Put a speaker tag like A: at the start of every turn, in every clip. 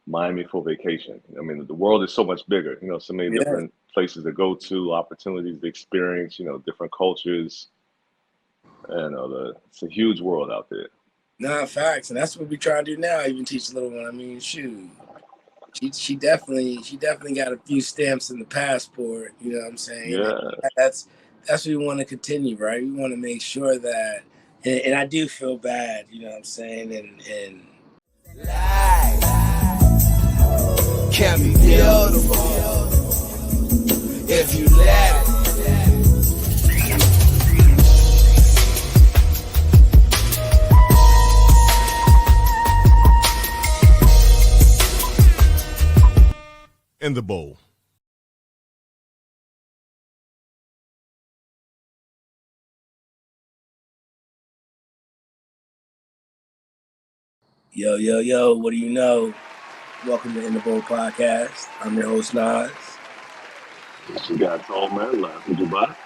A: Miami for vacation. I mean, the world is so much bigger. So many
B: Yeah.
A: different places to go to, opportunities to experience. Different cultures. And it's a huge world out there.
B: Nah, facts, and that's what we try to do now. Even teach the little one. I mean, shoot, she definitely got a few stamps in the passport. You know what I'm saying? And
A: Yeah.
B: that's what we want to continue, right? We want to make sure that, and I do feel bad. You know what I'm saying? And
C: Life can be beautiful if you let it.
D: In the bowl.
B: yo, yo, yo, what do you know? Welcome to In the Bowl Podcast. I'm your host Nas,
A: What you got, tall man? Laugh with Dubai.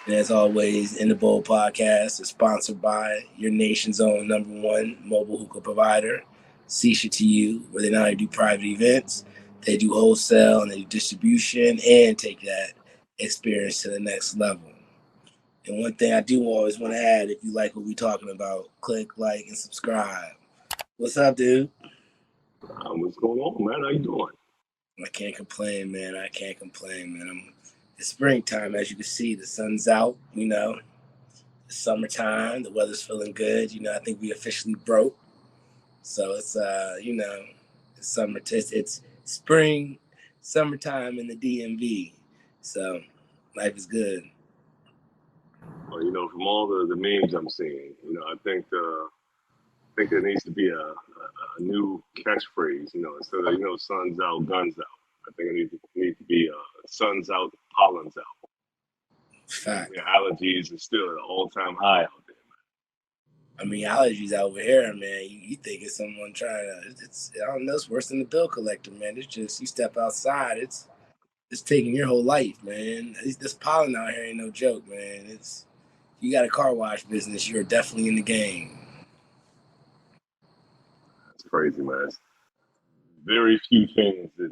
B: and as always, In the Bowl Podcast is sponsored by your nation's own #1 mobile hookah provider, Sisha to You, where they not only do private events, they do wholesale and they do distribution and take that experience to the next level. And one thing I do always want to add, if you like what we're talking about, click like and subscribe. What's up, dude?
A: What's going on, man? How you doing?
B: I can't complain, man. I can't complain, man. It's springtime, as you can see. The sun's out, It's summertime. The weather's feeling good. I think we officially broke. So it's summer. It's spring, summertime in the DMV. So life is good.
A: Well, from all the memes I'm seeing, I think there needs to be a new catchphrase. Instead of "sun's out, guns out." I think it needs to be "sun's out, pollen's out."
B: Fact.
A: Allergies are still at an all-time high out there.
B: I mean, allergies over here, man. You think it's someone trying to? I don't know. It's worse than the bill collector, man. It's just you step outside, it's taking your whole life, man. This pollen out here ain't no joke, man. You got a car wash business, you're definitely in the game.
A: It's crazy, man. It's very few things that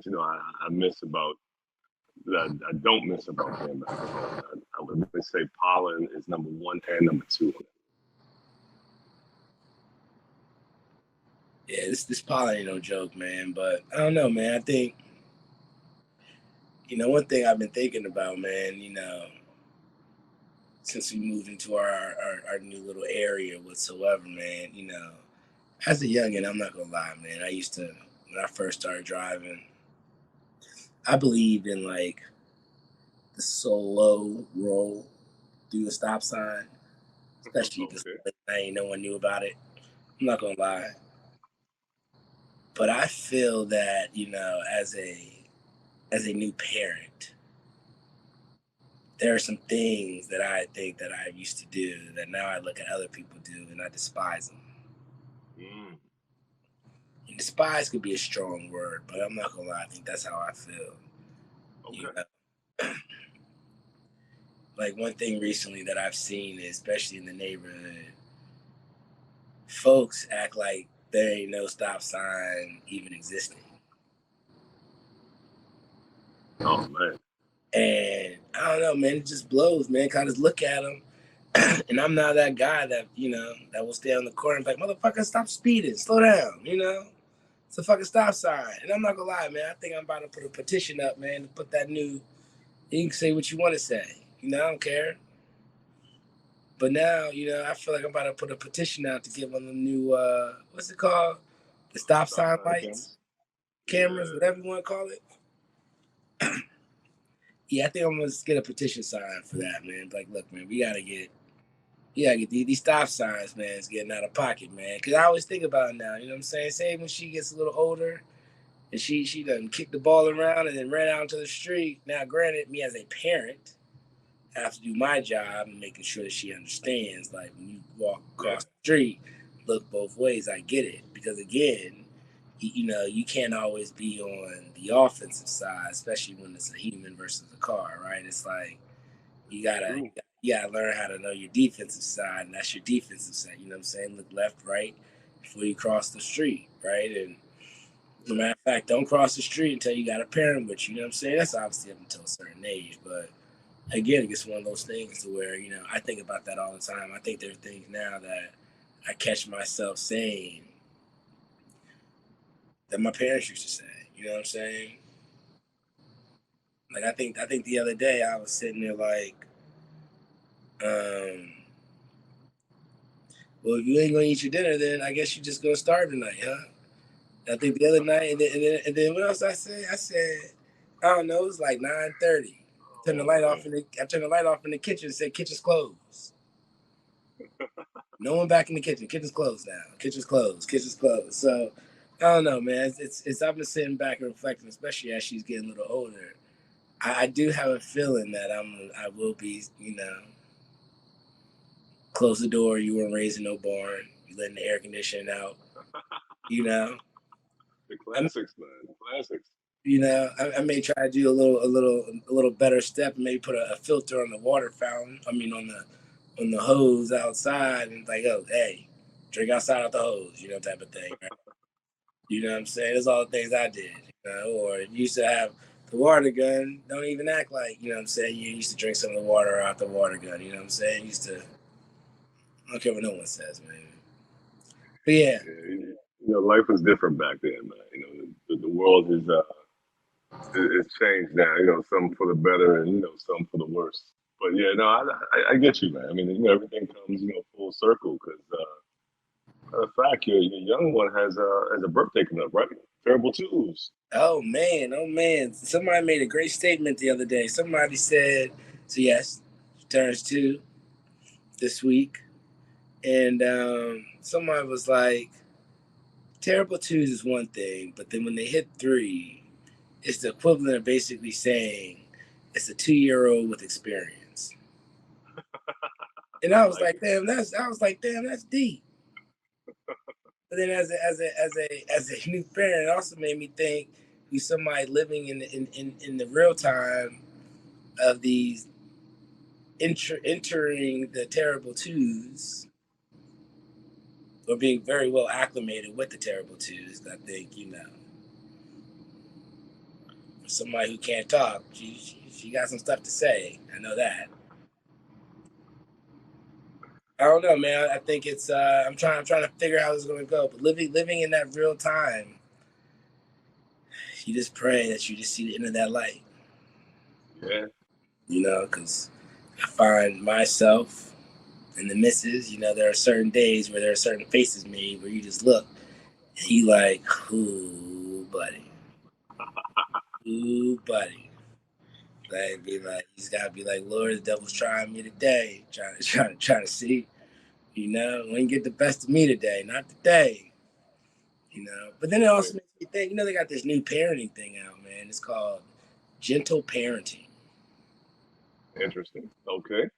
A: I miss about that I don't miss about playing basketball. I would say pollen is number one and number two.
B: Yeah, this pollen ain't no joke, man. But I don't know, man. I think one thing I've been thinking about, man. Since we moved into our new little area whatsoever, man. As a youngin', I'm not gonna lie, man. I used to when I first started driving, I believed in like the slow roll through the stop sign, especially because no one knew about it. I'm not gonna lie, but I feel that as a new parent, there are some things that I think that I used to do that now I look at other people do and I despise them.
A: Mm.
B: And despise could be a strong word, but I'm not gonna lie. I think that's how I feel.
A: Okay.
B: Like one thing recently that I've seen, especially in the neighborhood, folks act like there ain't no stop sign even existing.
A: Oh man.
B: And I don't know, man. It just blows, man. Kind of look at them, and I'm not that guy that will stay on the corner and be like, motherfucker, stop speeding, slow down. It's a fucking stop sign. And I'm not gonna lie, man. I think I'm about to put a petition up, man, to put that new. You can say what you want to say. I don't care. But now, I feel like I'm about to put a petition out to give them the new, what's it called? The stop sign lights, cameras, whatever you want to call it. Yeah, I think I'm gonna get a petition signed for that, man. Like, look, man, we gotta get these stop signs, man. It's getting out of pocket, man. Because I always think about it now. You know what I'm saying? Say when she gets a little older, and she done kicked the ball around and then ran out into the street. Now, granted, me as a parent, I have to do my job and making sure that she understands. Like when you walk across the street, look both ways. I get it because again, you can't always be on the offensive side, especially when it's a human versus a car, right? It's like you gotta learn how to know your defensive side, and that's your defensive side. You know what I'm saying? Look left, right before you cross the street, right? And As a matter of fact, don't cross the street until you got a parent with you. You know what I'm saying? That's obviously up until a certain age, but again, it's one of those things to where, I think about that all the time. I think there are things now that I catch myself saying that my parents used to say. You know what I'm saying? Like I think the other day I was sitting there like, well, if you ain't gonna eat your dinner, then I guess you're just gonna starve tonight, huh? I think the other night, and then what else I said? I said, I don't know, it was like 9:30. I turned the light off in the kitchen and said, kitchen's closed. No one back in the kitchen. Kitchen's closed now. Kitchen's closed. So I don't know, man. It's I've been sitting back and reflecting, especially as she's getting a little older. I do have a feeling that I will be, close the door. You weren't raised in no barn. You letting the air conditioning out.
A: The classics, man. Classics.
B: I may try to do a little better step and maybe put a filter on the water fountain. I mean on the hose outside and like, oh, hey, drink outside out the hose, type of thing. Right? You know what I'm saying? That's all the things I did. Or used to have the water gun. Don't even act like, you know what I'm saying, you used to drink some of the water out the water gun. You know what I'm saying? I don't care what no one says, man. But yeah.
A: Life was different back then, man. The world is it's changed now. Some for the better and some for the worse. But yeah, no, I get you, man. I mean, everything comes full circle because matter of fact, your young one has a birthday coming up, right? Terrible twos.
B: Oh man. Somebody made a great statement the other day. Somebody said, so yes, she turns 2 this week. And somebody was like, terrible twos is one thing, but then when they hit 3, it's the equivalent of basically saying it's a 2-year-old with experience. And I was like, damn, that's deep. But then as a new parent, it also made me think who's somebody living in the real time of these entering the terrible twos or being very well acclimated with the terrible twos. I think, for somebody who can't talk, she got some stuff to say. I know that. I don't know, man. I think it's I'm trying to figure out how it's gonna go. But living in that real time, you just pray that you just see the end of that light.
A: Yeah.
B: Because I find myself and the missus, there are certain days where there are certain faces made where you just look and you like, ooh, buddy. Ooh, buddy. Like, be like, he's gotta be like, Lord, the devil's trying me today. Trying to see, when get the best of me today, not today. But then it also makes me think, they got this new parenting thing out, man. It's called gentle parenting.
A: Interesting. Okay.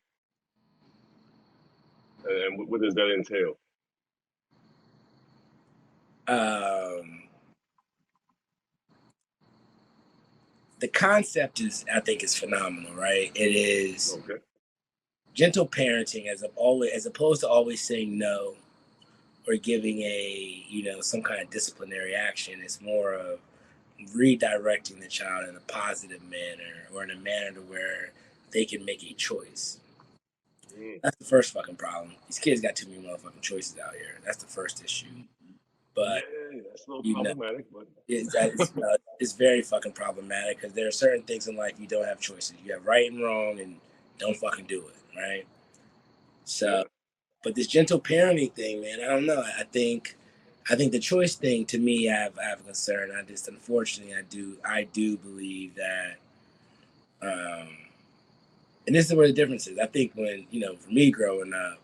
A: And what does that entail?
B: The concept I think is phenomenal, right? It is gentle parenting as opposed to always saying no or giving some kind of disciplinary action. It's more of redirecting the child in a positive manner or in a manner to where they can make a choice. That's the first fucking problem. These kids got too many motherfucking choices out here. That's the first issue. But
A: that's a little problematic. But
B: it's very fucking problematic because there are certain things in life you don't have choices. You have right and wrong, and don't fucking do it, right? So, but this gentle parenting thing, man, I don't know. I think the choice thing to me, I have a concern. Unfortunately, I do believe that, and this is where the difference is. I think when for me growing up,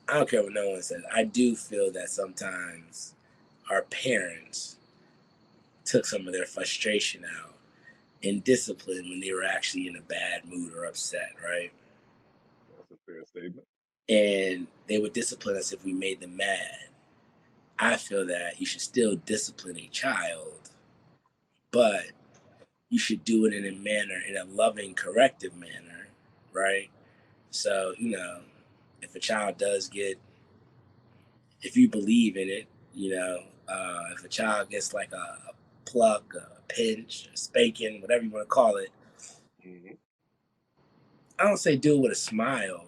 B: I don't care what no one says. I do feel that sometimes our parents took some of their frustration out in discipline when they were actually in a bad mood or upset, right?
A: That's a fair statement.
B: And they would discipline us if we made them mad. I feel that you should still discipline a child, but you should do it in a loving, corrective manner, right? So, if a child does if you believe in it, If a child gets like a pluck, a pinch, a spanking, whatever you want to call it,
A: Mm-hmm.
B: I don't say do it with a smile,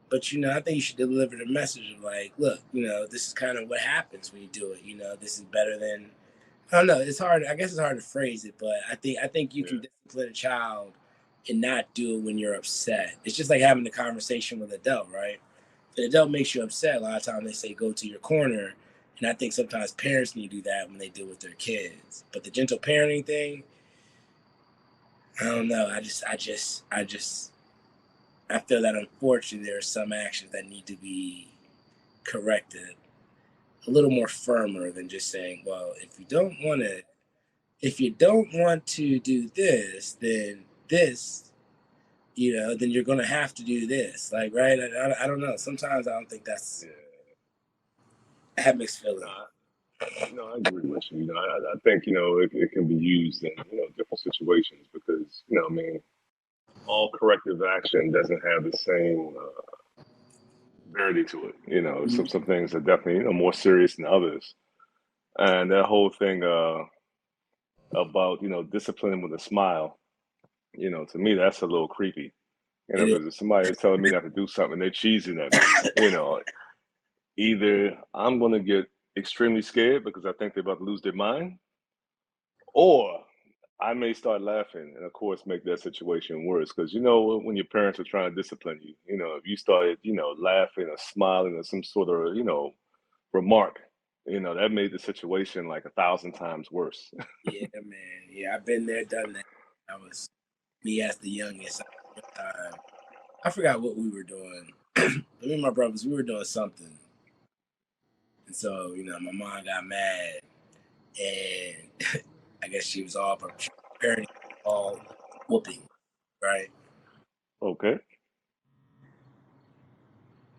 B: but I think you should deliver the message of like, look, this is kind of what happens when you do it. This is better than. I don't know. It's hard. I guess it's hard to phrase it, but I think you
A: Yeah.
B: can discipline a child and not do it when you're upset. It's just like having a conversation with an adult, right? If an adult makes you upset, a lot of times they say go to your corner, and I think sometimes parents need to do that when they deal with their kids. But the gentle parenting thing, I don't know. I feel that unfortunately there are some actions that need to be corrected a little more firmer than just saying, well, if you don't want to do this, then this, then you're going to have to do this. Like, right? I don't know. Sometimes I don't think
A: Yeah.
B: I have mixed
A: No,
B: feelings.
A: I agree with you. I think it can be used in different situations because I mean, all corrective action doesn't have the same verity to it. Some things are definitely more serious than others, and that whole thing about disciplining with a smile. To me that's a little creepy.
B: It is.
A: Because if somebody is telling me not to do something, they're cheesing at me. Either I'm going to get extremely scared because I think they're about to lose their mind, or I may start laughing and, of course, make that situation worse. Because when your parents are trying to discipline you, if you started, laughing or smiling or some sort of, remark, that made the situation like 1,000 times worse.
B: Yeah, man. Yeah, I've been there, done that. I was me as the youngest. I forgot what we were doing. Me and my brothers, we were doing something. And so, my mom got mad and I guess she was all preparing all whooping, right?
A: Okay.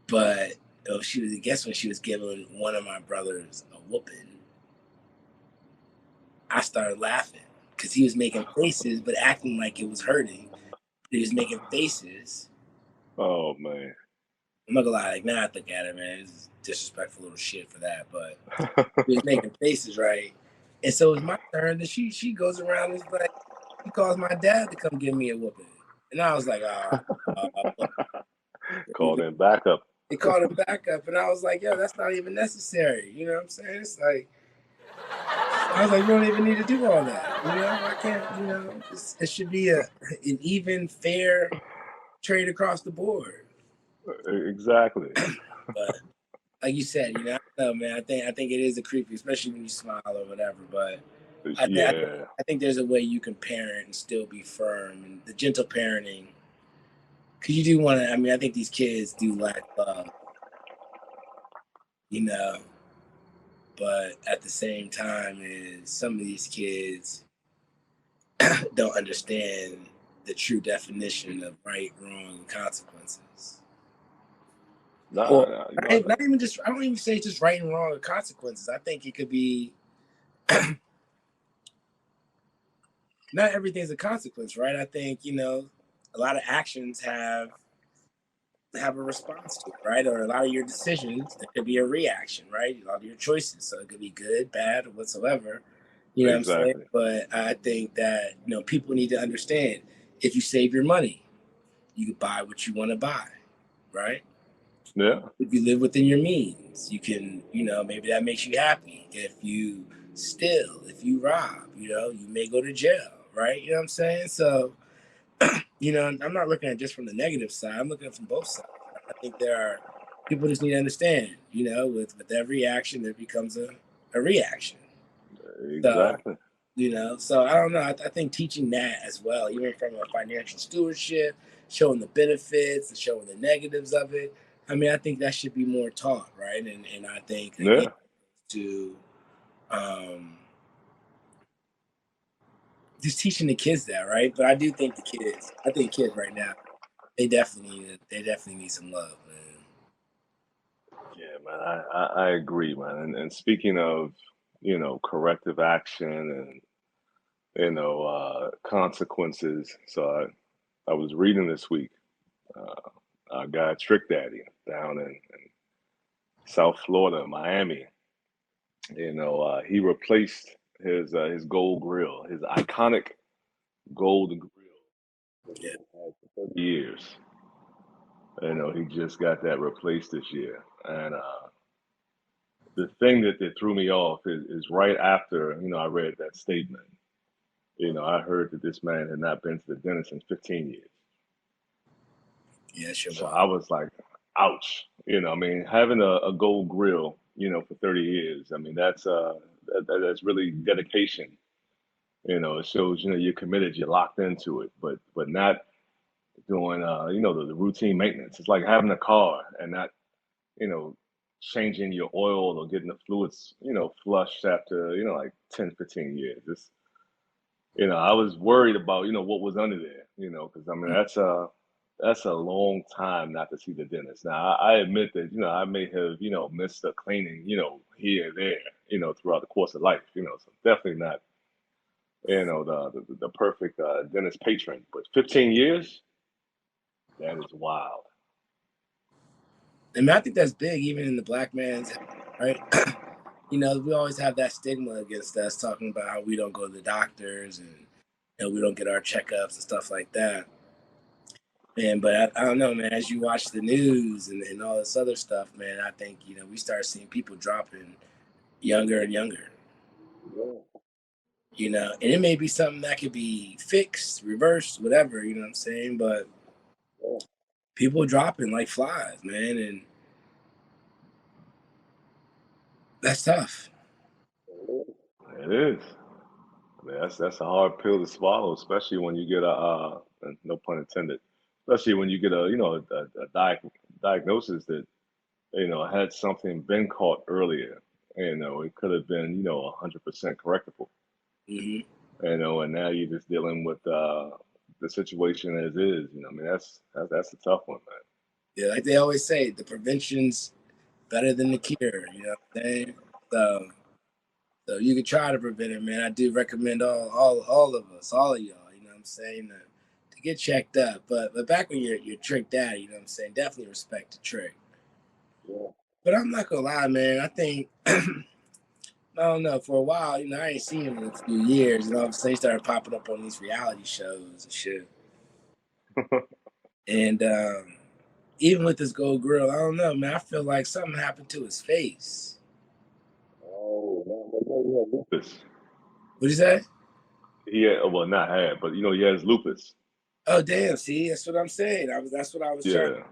B: But she was, I guess when she was giving one of my brothers a whooping, I started laughing because he was making faces but acting like it was hurting. He was making faces.
A: Oh, man.
B: I'm not gonna lie, like now I look at it, man, it's disrespectful little shit for that. But he was making faces, right? And so it's my turn. And she goes around and is like, she calls my dad to come give me a whooping. And I was like,
A: Called in backup.
B: they called him back up, and I was like, yo, that's not even necessary. You know what I'm saying? It's like, I was like, you don't even need to do all that. I can't, it should be an even, fair trade across the board.
A: Exactly.
B: But like you said, I don't know, man. I think it is a creepy, especially when you smile or whatever. But
A: Yeah.
B: I think there's a way you can parent and still be firm, and the gentle parenting. Because you do want to. I mean, I think these kids do lack love, you know. But at the same time, is some of these kids don't understand the true definition of right, wrong, and consequences. Or
A: Nah, you know,
B: not even just. I don't even say just right and wrong or consequences. I think it could be. Not everything's a consequence, right? I think a lot of actions have a response to it, right? Or a lot of your decisions, there could be a reaction, right? A lot of your choices, so it could be good, bad, or whatsoever. You know what I'm saying?
A: exactly.
B: But I think that people need to understand if you save your money, you can buy what you want to buy, right?
A: Yeah,
B: If you live within your means, you can, maybe that makes you happy. If you steal, if you rob, you may go to jail, right? You know what I'm saying? So, I'm not looking at it just from the negative side. I'm looking at it from both sides. I think there are people just need to understand, with every action there becomes a reaction. So,
A: exactly.
B: so I don't know. I think teaching that as well, even from a financial stewardship, showing the benefits and showing the negatives of it. I mean, I think that should be more taught, right? And I think again
A: Yeah,
B: to um, just teaching the kids that, right? But I do think I think kids right now, they definitely need some love, man.
A: yeah, man. I agree, man. And speaking of, corrective action and consequences. So I was reading this week. Our guy Trick Daddy down in South Florida, Miami. He replaced his gold grill, his iconic gold grill that
B: Yeah.
A: he had for 30 years. He just got that replaced this year. And the thing that threw me off is right after, I read that statement. I heard that this man had not been to the dentist in 15 years.
B: Yeah, sure.
A: So I was like, ouch. I mean, having a gold grill, for 30 years, I mean, that's really dedication. It shows, you're committed, you're locked into it, but not doing, the routine maintenance. It's like having a car and not, you know, changing your oil or getting the fluids, flushed after, like 10, 15 years. I was worried about, what was under there, because I mean, that's a long time not to see the dentist. Now, I admit that, I may have, missed a cleaning, here and there, throughout the course of life, so definitely not, the perfect dentist patron. But 15 years, that is wild.
B: I mean, I think that's big, even in the black man's head, right? We always have that stigma against us talking about how we don't go to the doctors and we don't get our checkups and stuff like that. Man, but I don't know, man. As you watch the news and all this other stuff, man, I think we start seeing people dropping younger and younger. And it may be something that could be fixed, reversed, whatever. You know what I'm saying? But people dropping like flies, man, and that's tough.
A: It is. I mean, that's a hard pill to swallow, especially when you get no pun intended, especially when you get a diagnosis that had something been caught earlier. It could have been 100% correctable.
B: Hmm.
A: And now you're just dealing with the situation as is. I mean, that's a tough one, man.
B: Yeah, like they always say, the prevention's better than the cure. You know what I'm saying? So you can try to prevent it, man. I do recommend all of us, all of y'all. You know what I'm saying? To get checked up. But back when you're tricked out, you know what I'm saying? Definitely respect the trick.
A: Yeah.
B: But I'm not gonna lie, man. I think I don't know. For a while, I ain't seen him in a few years, and all of a sudden he started popping up on these reality shows and shit. And even with this gold grill, I don't know, man. I feel like something happened to his face.
A: Oh, no, he had lupus.
B: What'd you say?
A: He had, well, not had, but he has lupus.
B: Oh, damn. See, that's what I'm saying. That's what I was trying.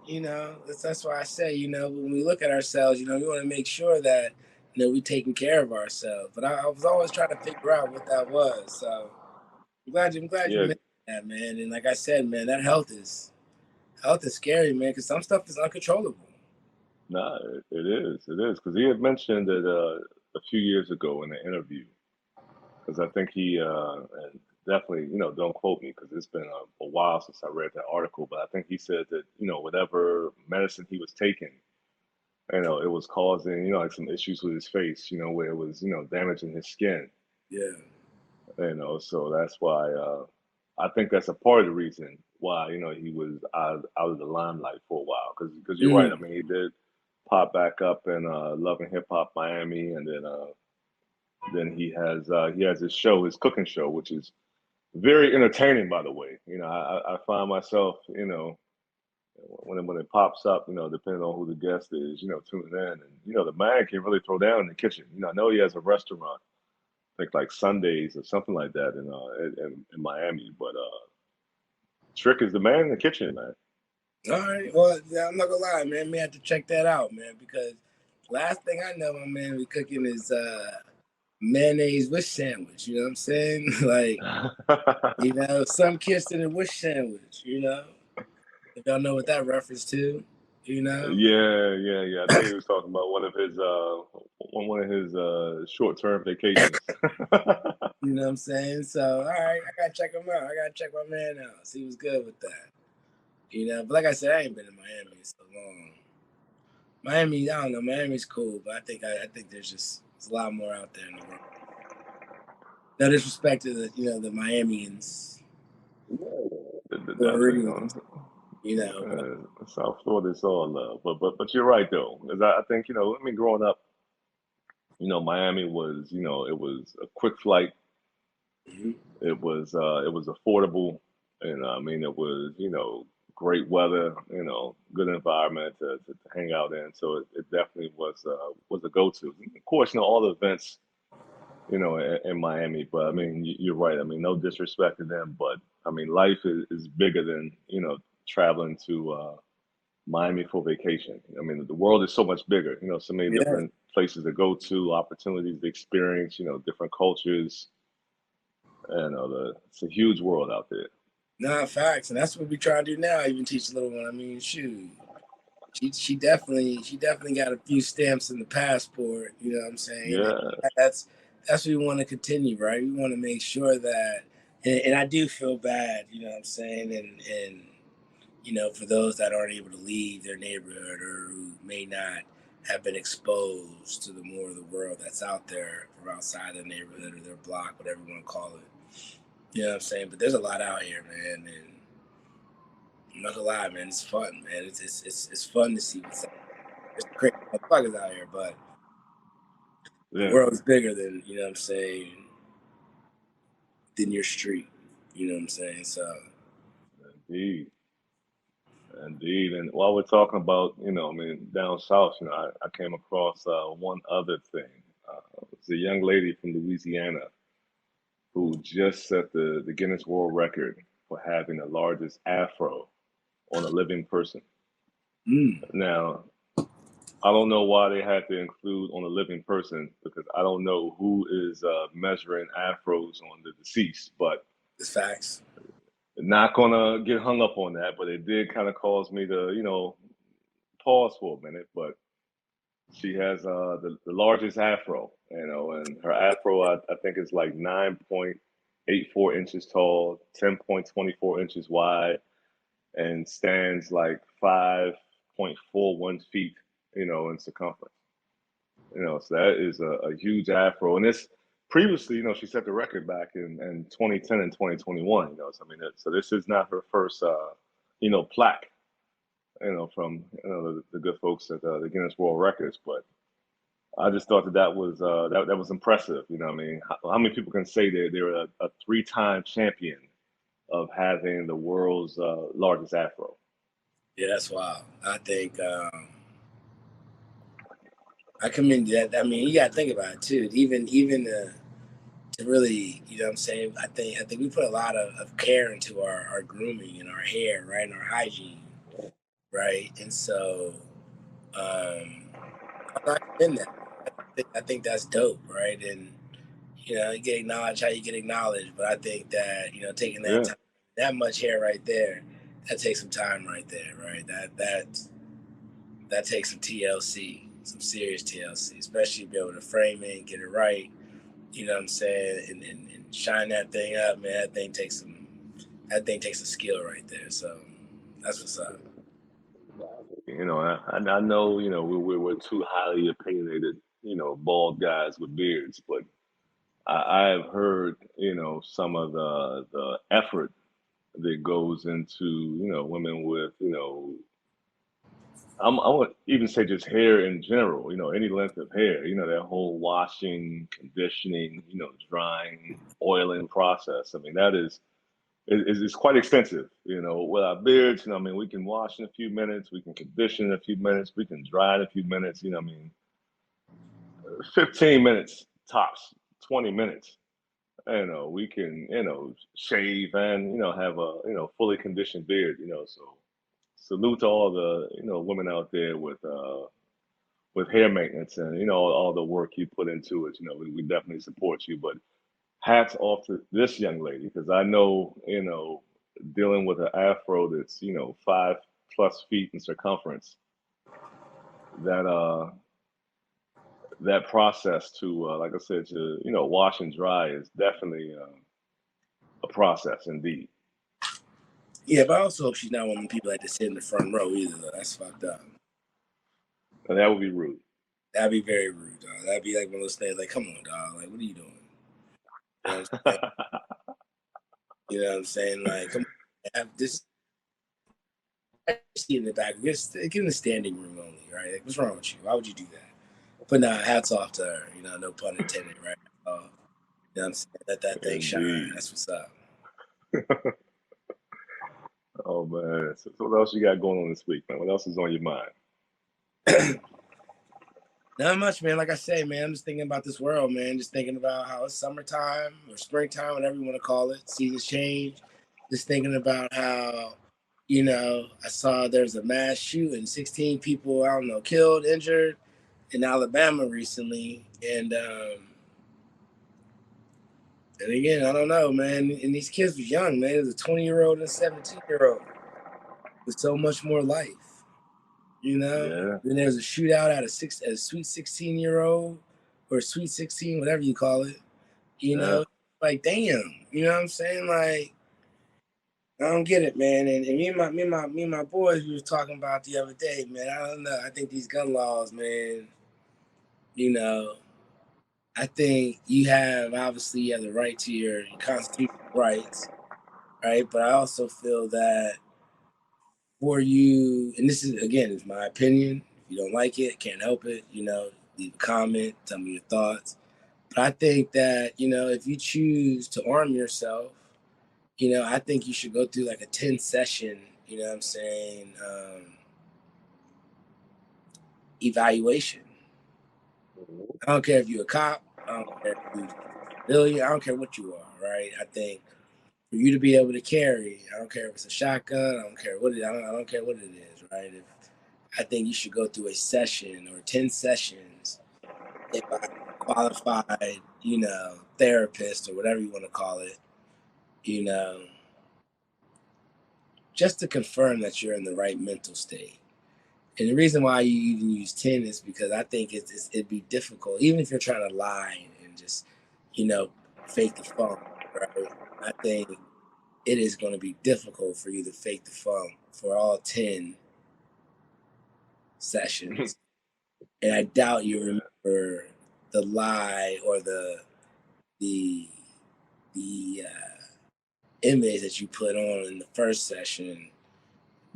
A: Yeah.
B: That's why I say, when we look at ourselves, we want to make sure that, we're taking care of ourselves. But I was always trying to figure out what that was. So I'm glad you
A: Yeah.
B: mentioned that, man. And like I said, man, that health is scary, man, because some stuff is uncontrollable.
A: Nah, it is. It is. Because he had mentioned that a few years ago in an interview, because I think and definitely, don't quote me because it's been a while since I read that article, but I think he said that, whatever medicine he was taking, it was causing, like some issues with his face, where it was, damaging his skin,
B: Yeah.
A: so that's why I think that's a part of the reason why, he was out of the limelight for a while. Because you're right. I
B: Mm,
A: mean, he did pop back up in Love and Hip Hop Miami, and then he has his show, his cooking show, which is very entertaining, by the way. I find myself, when it pops up, depending on who the guest is, tuning in, and the man can really throw down in the kitchen. I know he has a restaurant, I think like Sundays or something like that in Miami, but Trick is the man in the kitchen, man.
B: all right. Well, yeah, I'm not gonna lie, man. May have to check that out, man, because last thing I know, my man be cooking is mayonnaise wish sandwich. You know what I'm saying? Like, some kissed in a wish sandwich. If y'all know what that reference to, you know.
A: Yeah. I think he was talking about one of his short-term vacations.
B: You know what I'm saying? So, all right, I gotta check him out. I gotta check my man out. See what's good with that. But like I said, I ain't been in Miami in so long. Miami, I don't know. Miami's cool, but I think there's a lot more out there in the world. No disrespect to the Miamians,
A: Definitely,
B: Floridians, but
A: South Florida is all love, but you're right though, because I think I mean growing up, Miami was, it was a quick flight.
B: Mm-hmm.
A: It was affordable, and I mean, it was, great weather, good environment to hang out in. So it definitely was a go-to. Of course, all the events, in Miami. But I mean, you're right. I mean, no disrespect to them, but I mean, life is bigger than traveling to Miami for vacation. I mean, the world is so much bigger. So many
B: Yeah.
A: different places to go to, opportunities to experience. Different cultures. And it's a huge world out there.
B: Nah, facts, and that's what we try to do now. Even teach the little one. I mean, shoot, she definitely got a few stamps in the passport. You know what I'm saying?
A: Yeah,
B: And that's what we want to continue, right? We want to make sure that, and I do feel bad. You know what I'm saying? And for those that aren't able to leave their neighborhood or who may not have been exposed to the more of the world that's out there from outside their neighborhood or their block, whatever you want to call it. You know what I'm saying? But there's a lot out here, man, and I'm not gonna lie, man. It's fun, man. It's fun to see what's out there. There's crazy motherfuckers out here, but the
A: yeah,
B: world is bigger than what I'm saying, than your street. You know what I'm saying? So
A: indeed, indeed. And while we're talking about, I mean, down south, I came across one other thing. It's a young lady from Louisiana who just set the Guinness World Record for having the largest afro on a living person.
B: mm,
A: Now, I don't know why they had to include on a living person because I don't know who is measuring afros on the deceased, but
B: it's facts.
A: not gonna get hung up on that. But it did kind of cause me to, pause for a minute. But she has the largest afro, and her afro I think is like 9.84 inches tall, 10.24 inches wide, and stands like 5.41 feet, in circumference. So that is a huge afro. And this previously, she set the record back in 2010 and 2021. So I mean, so this is not her first, plaque, from the good folks at the Guinness World Records. But I just thought that was that was impressive. I mean, how many people can say they're a three-time champion of having the world's largest afro?
B: Yeah, that's wild. I think I commend that. I mean, you got to think about it too. Even to really, what I'm saying. I think we put a lot of care into our grooming and our hair, right, and our hygiene, right, and so I commend that. I think that's dope, right, and you get acknowledged how you get acknowledged, but I think that taking that
A: Yeah.
B: time, that much hair right there, that takes some time right there, right. That takes some TLC, some serious TLC, especially to be able to frame it and get it right. You know what I'm saying? And shine that thing up, man. That thing takes a skill right there. So that's what's up.
A: I know, we're two highly opinionated, bald guys with beards, but I've heard, some of the effort that goes into, women with, I would even say just hair in general, any length of hair, that whole washing, conditioning, drying, oiling process. I mean, that is quite extensive, with our beards, I mean, we can wash in a few minutes, we can condition in a few minutes, we can dry in a few minutes, I mean, 15 minutes tops, 20 minutes. We can, shave and, have a, fully conditioned beard, so salute to all the, women out there with hair maintenance and, all the work you put into it. We definitely support you, but hats off to this young lady because I know, dealing with an afro that's, 5+ feet in circumference, that that process to, like I said, to wash and dry is definitely a process indeed.
B: Yeah, but I also hope she's not one of the people that just sit in the front row either, though. That's fucked up.
A: And that would be rude.
B: That'd be very rude, dog. That'd be like one of those things like, come on, dog. Like, what are you doing? You know what I'm saying? You know what I'm saying? Like, come on. Have this seat in the back. Get in the standing room only, right? Like, what's wrong with you? Why would you do that? But nah, hats off to her. You know, no pun intended, right? You know what I'm saying? Let that thing shine.
A: Indeed.
B: That's what's up.
A: Oh man. So what else you got going on this week, man? What else is on your mind?
B: Not much, man. Like I say, man, I'm just thinking about this world, man. Just thinking about how it's summertime or springtime, whatever you want to call it. Seasons change. Just thinking about how, you know, I saw there's a mass shooting, 16 people, I don't know, killed, injured in Alabama recently. And again, I don't know, man. And these kids was young, man. It was a 20-year-old and a 17-year-old with so much more life, you know?
A: Yeah.
B: Then there's a shootout at a sweet 16-year-old or sweet 16, whatever you call it, you
A: Yeah.
B: know? Like, damn, you know what I'm saying? Like, I don't get it, man. And me and my boys, we was talking about the other day, man. I don't know. I think these gun laws, man, you know, I think you have the right to your constitutional rights, right? But I also feel that for you, and this is my opinion. If you don't like it, can't help it, you know, leave a comment, tell me your thoughts. But I think that, you know, if you choose to arm yourself, you know, I think you should go through like a 10 session, you know what I'm saying, evaluation. I don't care if you're a cop, I don't care if you're a civilian, I don't care what you are, right? I think for you to be able to carry, I don't care if it's a shotgun, I don't care what I don't care what it is, right? I think you should go through a session or 10 sessions if a qualified, you know, therapist or whatever you want to call it, you know, just to confirm that you're in the right mental state. And the reason why you even use 10 is because I think it'd be difficult, even if you're trying to lie and just, you know, fake the funk, right? I think it is going to be difficult for you to fake the funk for all 10 sessions. And I doubt you remember the lie or the image that you put on in the first session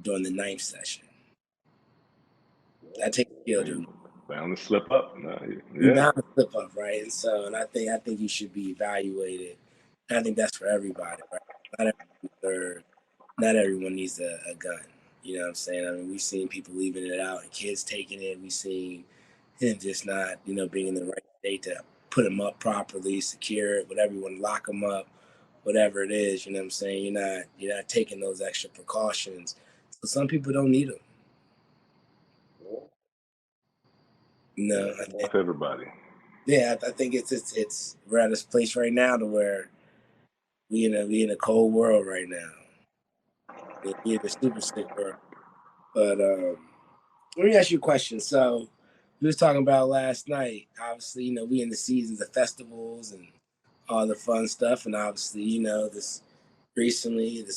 B: during the ninth session. That takes skill, dude.
A: Bound to slip up. No,
B: You
A: yeah.
B: bound to slip up, right? And so, and I think you should be evaluated. And I think that's for everybody, right? Not everyone, not everyone needs a gun. You know what I'm saying? I mean, we've seen people leaving it out and kids taking it. We've seen him just not, you know, being in the right state to put them up properly, secure it, whatever you want to lock them up, whatever it is. You know what I'm saying? You're not taking those extra precautions. So some people don't need them. No, I think,
A: Not for everybody.
B: yeah, I think it's we're at this place right now to where we in a cold world right now. We in a super sick world. But let me ask you a question. So we was talking about last night. Obviously, you know, we in the seasons of festivals and all the fun stuff, and obviously, you know, this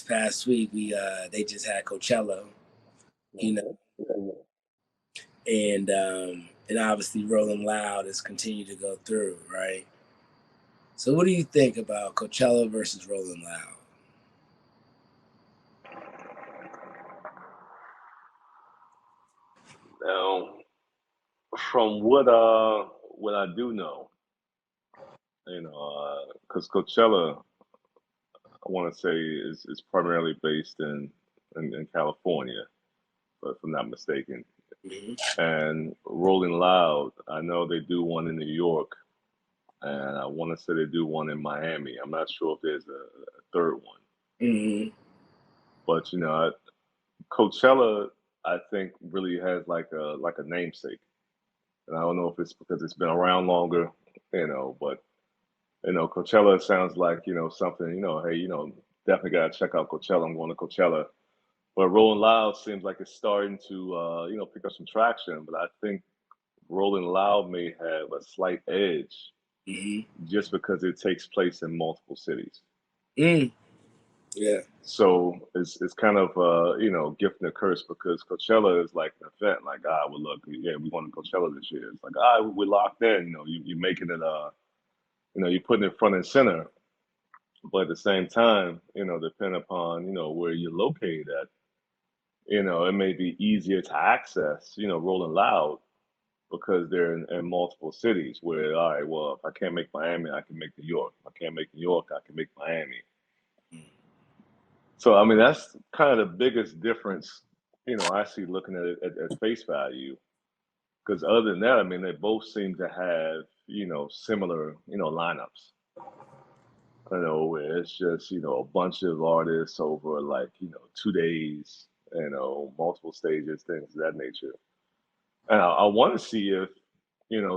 B: past week, they just had Coachella, you know, and obviously Rolling Loud has continued to go through, right? So what do you think about Coachella versus Rolling Loud?
A: Now, from what I do know, you know, because Coachella, I want to say is primarily based in California, if I'm not mistaken.
B: Mm-hmm.
A: And Rolling Loud, I know they do one in New York, and I want to say they do one in Miami. I'm not sure if there's a third one,
B: Mm-hmm.
A: but you know, Coachella, I think really has like a namesake, and I don't know if it's because it's been around longer, you know, but you know, Coachella sounds like you know something, you know, hey, you know, definitely gotta check out Coachella. I'm going to Coachella. But Rolling Loud seems like it's starting to, you know, pick up some traction. But I think Rolling Loud may have a slight edge
B: Mm-hmm.
A: just because it takes place in multiple cities.
B: Mm. Yeah.
A: So it's kind of you know, gift and a curse because Coachella is like an event. Like, ah, well, look, yeah, we want to Coachella this year. It's like, ah, we're locked in. You know, you're making it, you know, you're putting it front and center. But at the same time, you know, depending upon you know where you're located at, you know, it may be easier to access. You know, Rolling Loud because they're in multiple cities. Where all right, well, if I can't make Miami, I can make New York. If I can't make New York, I can make Miami. So I mean, that's kind of the biggest difference, I see looking at it at face value. Because other than that, I mean, they both seem to have, similar, lineups. Where it's just, a bunch of artists over like, 2 days, multiple stages, things of that nature. And I want to see if,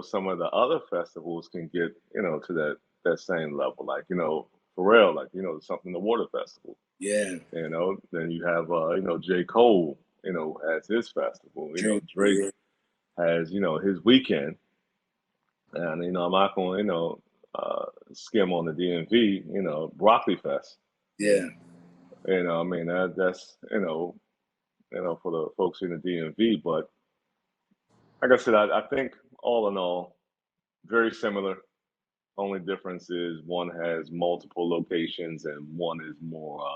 A: some of the other festivals can get, to that same level. Like, Pharrell, like, something the Water Festival.
B: Yeah.
A: Then you have, J. Cole, has his festival. Drake has, his weekend. And, I'm not going, skim on the DMV, Broccoli Fest.
B: Yeah.
A: I mean, that's, for the folks in the DMV. But like I said, I think all in all, very similar. Only difference is one has multiple locations and one is more,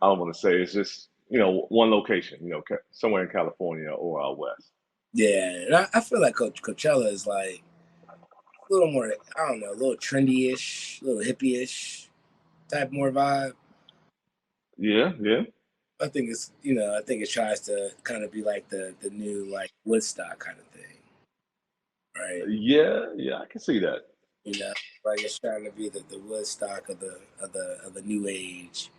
A: I don't want to say it's just, one location, somewhere in California or out west.
B: Yeah. And I feel like Coachella is like a little more, I don't know, a little trendy-ish, a little hippie-ish type more vibe.
A: Yeah, yeah.
B: I think it's, I think it tries to kind of be like the new like Woodstock kind of thing, right?
A: Yeah, yeah, I can see that.
B: Like it's trying to be the Woodstock of the new age.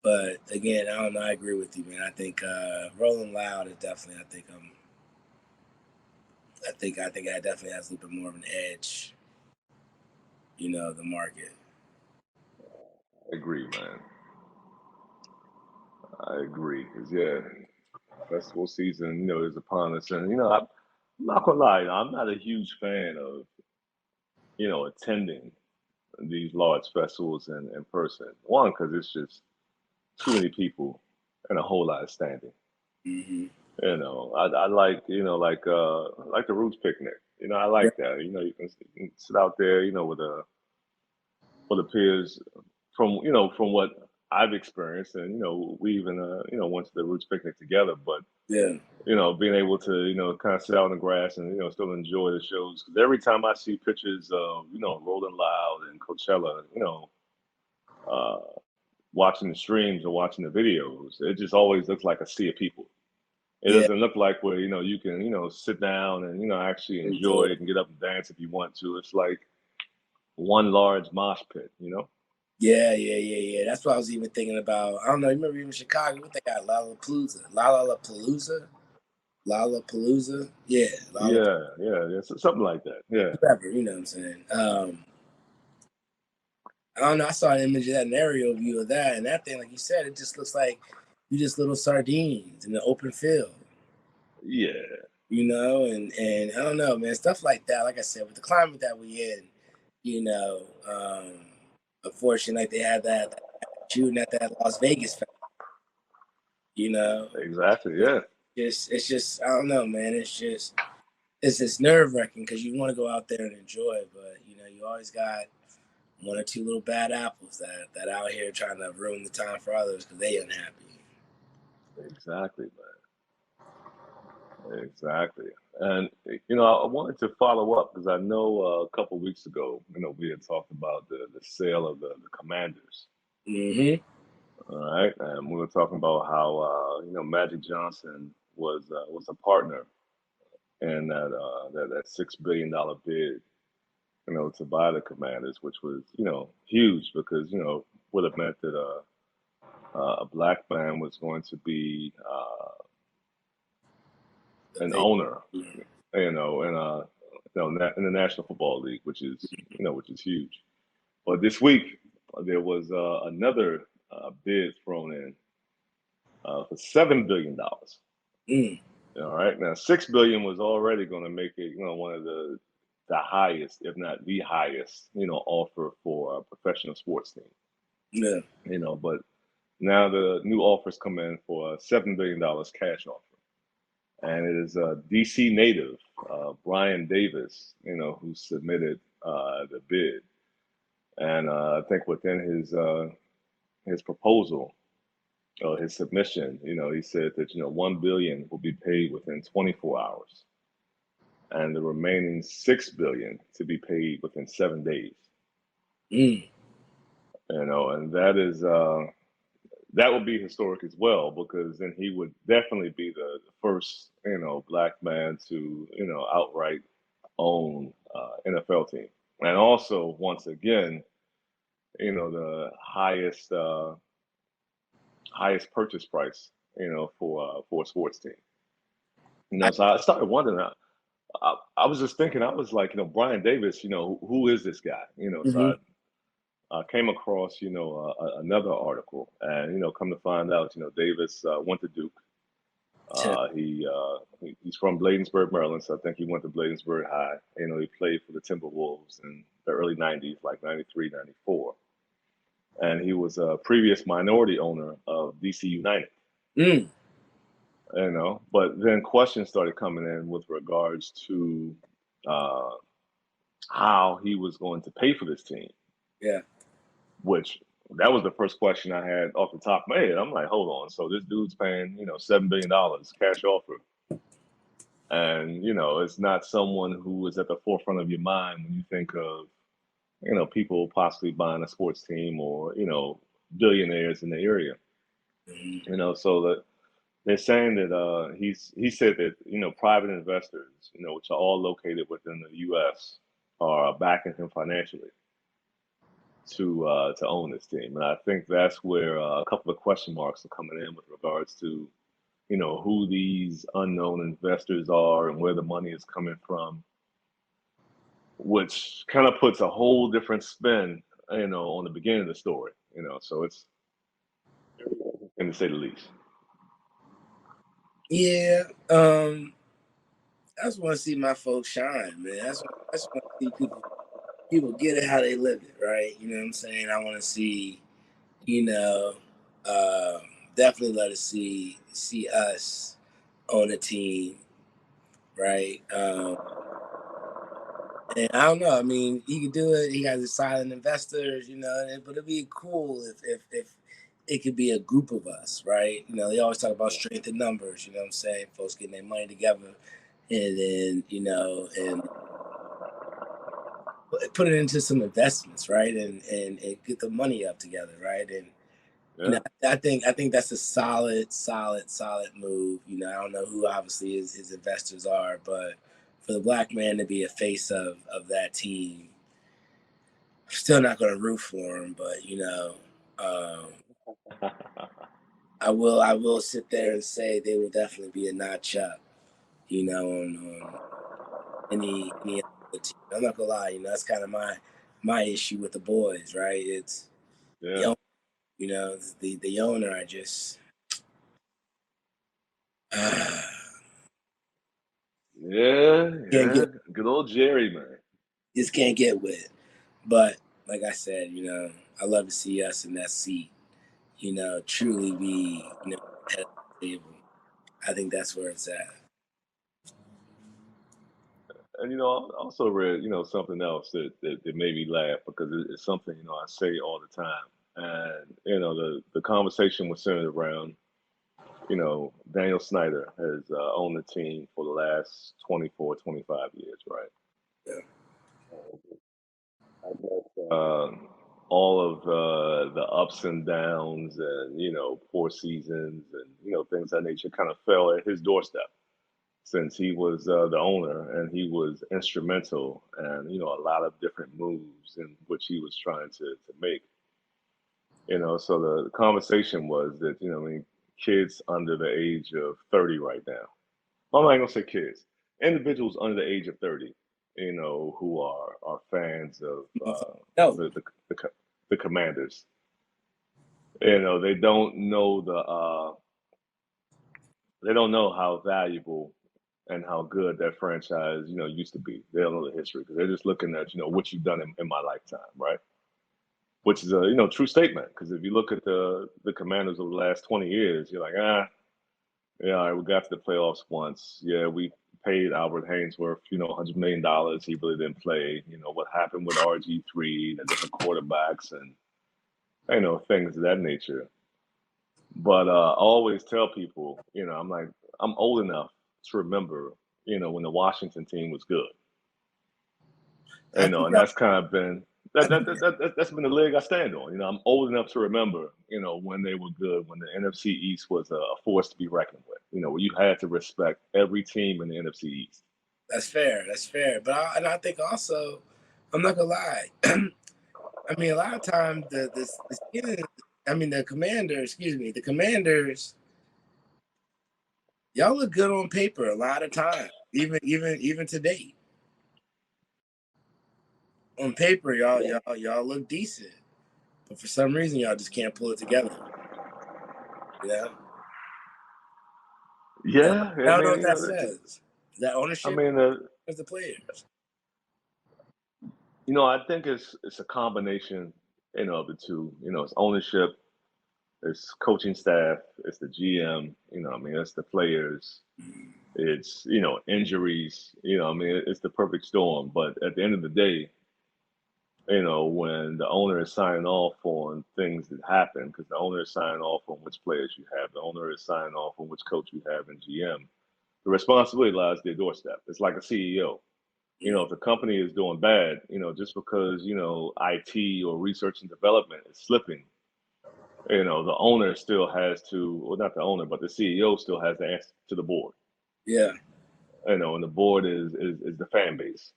B: But again, I don't know. I agree with you, man. I think Rolling Loud is definitely. I think that definitely has a little bit more of an edge. The market.
A: I agree, man. I agree. 'Cause, yeah, festival season, is upon us, and I'm not gonna lie, I'm not a huge fan of attending these large festivals in person. One, because it's just too many people and a whole lot of standing.
B: Mm-hmm.
A: I like like the Roots picnic. I
B: Yeah.
A: like that. You can sit out there, with the peers from what I've experienced, and we even went to the Roots picnic together. But
B: Yeah.
A: being able to, kind of sit out in the grass and, still enjoy the shows. Because every time I see pictures of, Rolling Loud and Coachella, uh, watching the streams or watching the videos, it just always looks like a sea of people. It
B: Yeah.
A: doesn't look like where, you can, sit down and, actually enjoy it and get up and dance if you want to. It's like one large mosh pit.
B: Yeah. That's what I was even thinking about. I don't know. You remember even Chicago? What they got? Lollapalooza. Yeah.
A: Yeah, something like that. Yeah.
B: Whatever. You know what I'm saying? I don't know. I saw an image of that, an aerial view of that, and that thing, like you said, it just looks like you just little sardines in the open field.
A: Yeah.
B: And I don't know, man, stuff like that. Like I said, with the climate that we in, unfortunately, like they had that shooting at that Las Vegas, you know,
A: Exactly. Yeah.
B: it's just I don't know, man. It's just nerve wracking because you want to go out there and enjoy it, but you always got one or two little bad apples that out here trying to ruin the time for others because they unhappy.
A: Exactly, man. Exactly. And I wanted to follow up because I know a couple weeks ago, we had talked about the sale of the Commanders.
B: Mm-hmm.
A: All right, and we were talking about how Magic Johnson was a partner in that $6 billion bid, to buy the Commanders, which was huge because would have meant that a black man was going to be an owner, in the National Football League, which is huge. But this week there was another bid thrown in for $7 billion.
B: Mm.
A: All right, now $6 billion was already going to make it, one of the highest, if not the highest, offer for a professional sports team.
B: Yeah.
A: But now the new offers come in for $7 billion cash offer. And it is a DC native, Brian Davis, who submitted the bid. And I think within his proposal, his submission, he said that 1 billion will be paid within 24 hours, and the remaining 6 billion to be paid within 7 days.
B: Mm.
A: And that would be historic as well, because then he would definitely be the first black man to outright own NFL team, and also once again the highest purchase price for a sports team. So I started wondering. I was just thinking. I was like, Brian Davis. Who is this guy? So
B: Mm-hmm.
A: I came across another article, and come to find out, Davis went to Duke. He's from Bladensburg, Maryland, so I think he went to Bladensburg High. He played for the Timberwolves in the early '90s, like '93, '94, and he was a previous minority owner of DC United.
B: Mm.
A: But then questions started coming in with regards to uh, how he was going to pay for this team.
B: Yeah.
A: Which that was the first question I had off the top of my head. I'm like, hold on, so this dude's paying $7 billion cash offer, and it's not someone who is at the forefront of your mind when you think of people possibly buying a sports team, or billionaires in the area.
B: Mm-hmm.
A: So that they're saying that he said that private investors, which are all located within the U.S., are backing him financially to own this team, and I think that's where a couple of question marks are coming in with regards to who these unknown investors are and where the money is coming from, which kind of puts a whole different spin, on the beginning of the story. So it's interesting to say the least.
B: Yeah. I just want to see my folks shine, man. I just want to see people get it how they live it, right? You know what I'm saying? I want to see, you know, uh, definitely let us see us on a team, right? And I don't know. I mean, he could do it. He has his silent investors, but it'd be cool if it could be a group of us, right? They always talk about strength in numbers. You know what I'm saying? Folks getting their money together, and then and put it into some investments, right? And get the money up together, right? And
A: Yeah.
B: I think that's a solid move. I don't know who obviously his investors are, but for the black man to be a face of that team, I'm still not going to root for him, but um, I will sit there and say they will definitely be a notch up, on any other team. I'm not gonna lie, that's kind of my issue with the boys, right? It's
A: Yeah.
B: the owner, the owner. I just
A: Yeah,
B: can't
A: yeah.
B: get
A: Good old Jerry, man.
B: just can't get with it. But like I said, I love to see us in that seat. Truly be head of the table. I think that's where it's at.
A: And I also read, something else that made me laugh, because it's something I say all the time. And the conversation was centered around Daniel Snyder has owned the team for the last 24, 25 years, right?
B: Yeah.
A: I guess all of the ups and downs, and poor seasons, and things of that nature kind of fell at his doorstep, since he was the owner, and he was instrumental, and a lot of different moves in which he was trying to make. So the conversation was that I mean, kids under the age of 30 right now. Well, I'm not gonna say kids, individuals under the age of 30, who are fans of
B: No.
A: the Commanders. They don't know they don't know how valuable and how good that franchise, used to be. They don't know the history, because they're just looking at, what you've done in my lifetime, right? Which is a, true statement. Because if you look at the Commanders of the last 20 years, you're like, yeah, all right, we got to the playoffs once. Yeah, we paid Albert Hainsworth, $100 million. He really didn't play. What happened with RG3, the different quarterbacks, and things of that nature. But I always tell people, I'm like, I'm old enough to remember, when the Washington team was good.
B: I think
A: And that's kind of been
B: I think
A: that's been the leg I stand on. I'm old enough to remember, when they were good, when the NFC East was a force to be reckoned with. Where you had to respect every team in the NFC East.
B: that's fair. That's fair. But I think also, I'm not gonna lie. I mean, a lot of times the Commanders, y'all look good on paper a lot of times, even to date. On paper, y'all look decent, but for some reason, y'all just can't pull it together. You know?
A: Yeah,
B: I
A: I
B: don't know
A: mean,
B: what that says. Is that
A: I
B: ownership
A: mean,
B: as the players?
A: I think it's a combination, of the two. It's ownership, it's coaching staff, it's the GM. I mean, it's the players, it's injuries. I mean, it's the perfect storm. But at the end of the day, when the owner is signing off on things that happen, because the owner is signing off on which players you have, the owner is signing off on which coach you have in GM. The responsibility lies at their doorstep. It's like a CEO. If the company is doing bad, just because, IT or research and development is slipping, the owner still has to, well, not the owner, but the CEO still has to answer to the board.
B: Yeah.
A: And the board is the fan base.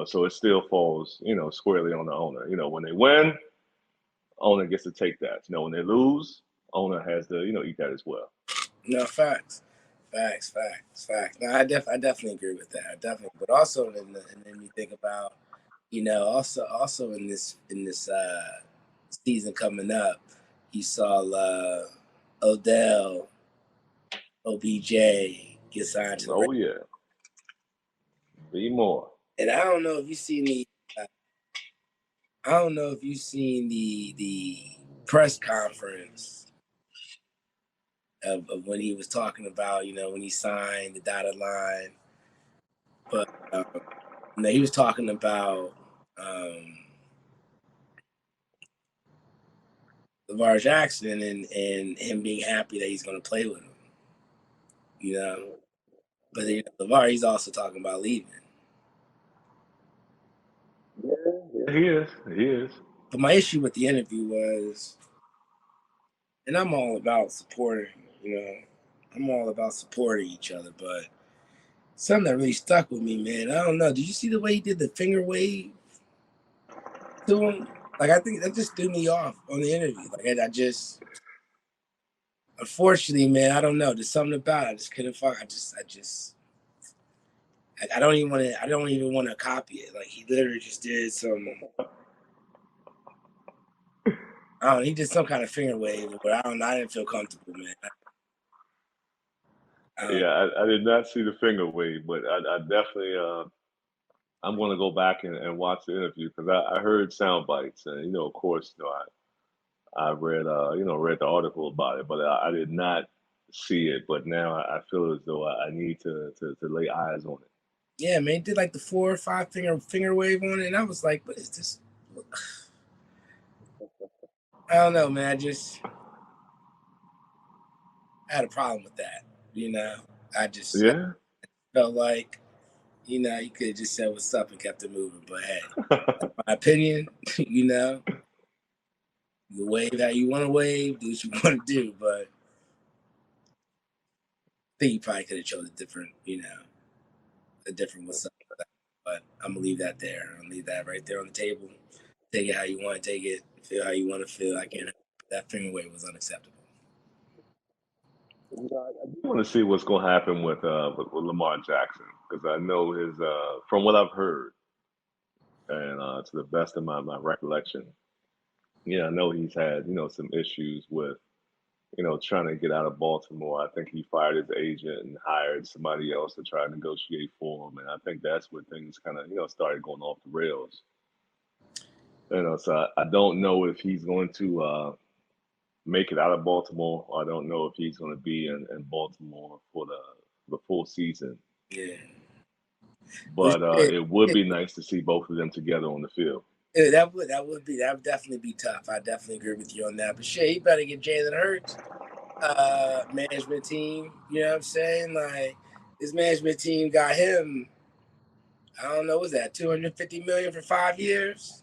A: So it still falls, squarely on the owner. When they win, owner gets to take that. When they lose, owner has to, eat that as well.
B: No, facts. No, I definitely agree with that. I definitely, but also, and then you think about, also in this season coming up, you saw Odell, OBJ get signed to the
A: Oh
B: Rams.
A: yeah, be more.
B: And I don't know if you seen the press conference of when he was talking about, when he signed the dotted line, but he was talking about LeVar Jackson and him being happy that he's going to play with him, But LeVar, he's also talking about leaving.
A: Yeah, he is. He is.
B: But my issue with the interview was, and I'm all about supporting, I'm all about supporting each other, but something that really stuck with me, man. I don't know. Did you see the way he did the finger wave to him? Like, I think that just threw me off on the interview. Like, I just, unfortunately, man, I don't know. There's something about it. I just couldn't fuck. I don't even want to. I don't even want to copy it. Like, he literally just did some. I don't know. He did some kind of finger wave, but I don't know. I didn't feel comfortable, man.
A: Yeah, I did not see the finger wave, but I definitely I'm going to go back and watch the interview because I heard sound bites and of course I read read the article about it, but I did not see it. But now I feel as though I need to lay eyes on it.
B: Yeah, man, he did like the 4 or 5 finger wave on it, and I was like, "What is this?" I don't know, man. I had a problem with that. I
A: Yeah.
B: felt like, you could have just said what's up and kept it moving. But hey, my opinion, you wave how you want to wave, do what you want to do. But I think you probably could have chose a different what's up. But I'm gonna leave that there. I'm gonna leave that right there on the table. Take it how you want to take it. Feel how you want to feel. I can't. That finger wave was unacceptable.
A: I do want to see what's going to happen with Lamar Jackson because I know his from what I've heard and to the best of my recollection, yeah, I know he's had some issues with trying to get out of Baltimore. I think he fired his agent and hired somebody else to try to negotiate for him, and I think that's where things kind of started going off the rails. So I don't know if he's going to make it out of Baltimore. I don't know if he's going to be in Baltimore for the full season.
B: Yeah.
A: But it would be nice to see both of them together on the field.
B: Yeah, that would definitely be tough. I definitely agree with you on that. But shit, he better get Jalen Hurts. management team. You know what I'm saying? Like this management team got him. I don't know, what's that? 250 million for 5 years.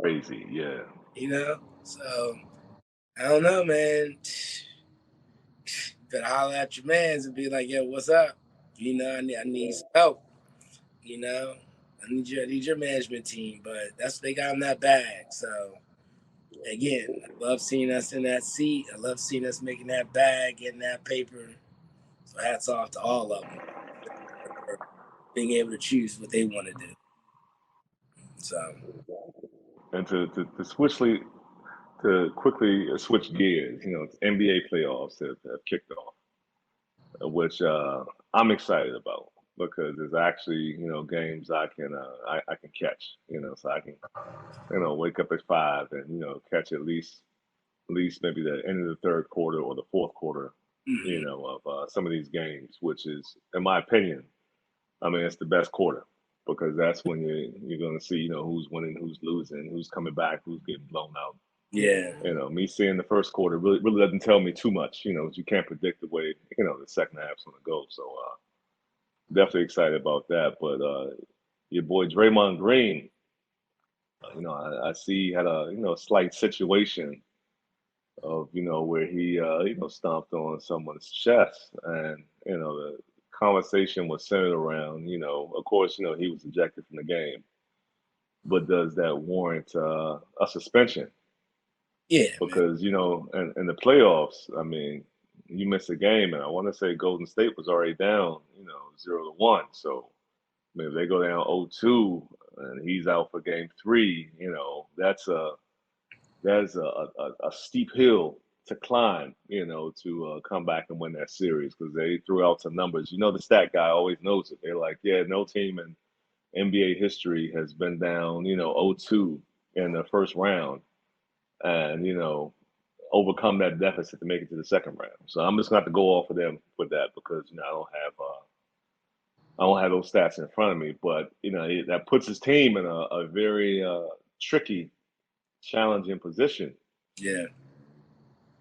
A: Crazy, yeah.
B: You know, so I don't know, man. Better holler at your mans and be like, "Yo, what's up? You know, I need some help. You know, I need your management team." But that's they got in that bag. So again, I love seeing us in that seat. I love seeing us making that bag, getting that paper. So hats off to all of them for being able to choose what they want to do. So
A: And to to quickly switch gears, you know, NBA playoffs have kicked off, which I'm excited about because there's actually, you know, games I can catch, you know, so I can, you know, wake up at 5 and, you know, catch at least maybe the end of the third quarter or the fourth quarter, you
B: mhm.
A: know, of some of these games, which is, in my opinion, I mean, it's the best quarter because that's when you're going to see, you know, who's winning, who's losing, who's coming back, who's getting blown out.
B: Yeah,
A: You know, me seeing the first quarter really doesn't tell me too much. You know, you can't predict the way, you know, the second half's going to go. So definitely excited about that. But your boy Draymond Green, you know, I see he had a, you know, slight situation of, you know, where he you know, stomped on someone's chest, and you know, the conversation was centered around, you know, of course, you know, he was ejected from the game, but does that warrant a suspension?
B: yeah, man.
A: Because you know, in the playoffs, I mean, you miss a game, and I want to say Golden State was already down, you know, 0-1. So I mean, if they go down 0-2 and he's out for game three, you know, that's a steep hill to climb, you know, to come back and win that series because they threw out some numbers. You know, the stat guy always knows it. They're like, yeah, no team in NBA history has been down, you know, 0-2 in the first round and, you know, overcome that deficit to make it to the second round. So I'm just going to have to go off of them with that because, you know, I don't have those stats in front of me. But, you know, that puts his team in a very tricky, challenging position.
B: Yeah,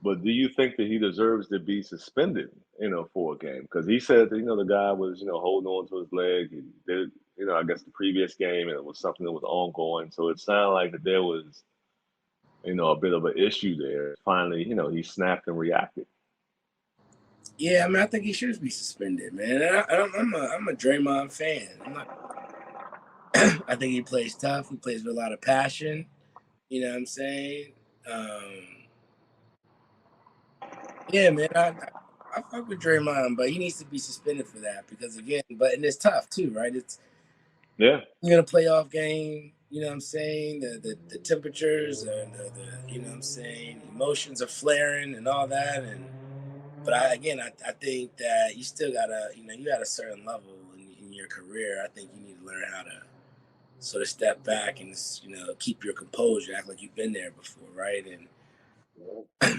A: But do you think that he deserves to be suspended, you know, for a game? Because he said that, you know, the guy was, you know, holding on to his leg. He did, you know, I guess the previous game, and it was something that was ongoing. So it sounded like that there was, you know, a bit of an issue there. Finally, you know, he snapped and reacted.
B: yeah. I mean, I think he should be suspended, man. I'm a Draymond fan. I'm not. I think he plays tough. He plays with a lot of passion. You know what I'm saying? Um, yeah, man. I fuck with Draymond, but he needs to be suspended for that because again, and it's tough too, right? It's
A: Yeah.
B: you're in a playoff game. You know what I'm saying? The temperatures and you know what I'm saying, emotions are flaring and all that. And but I think that you still gotta, you know, you at a certain level in your career. I think you need to learn how to sort of step back and, you know, keep your composure, act like you've been there before, right? And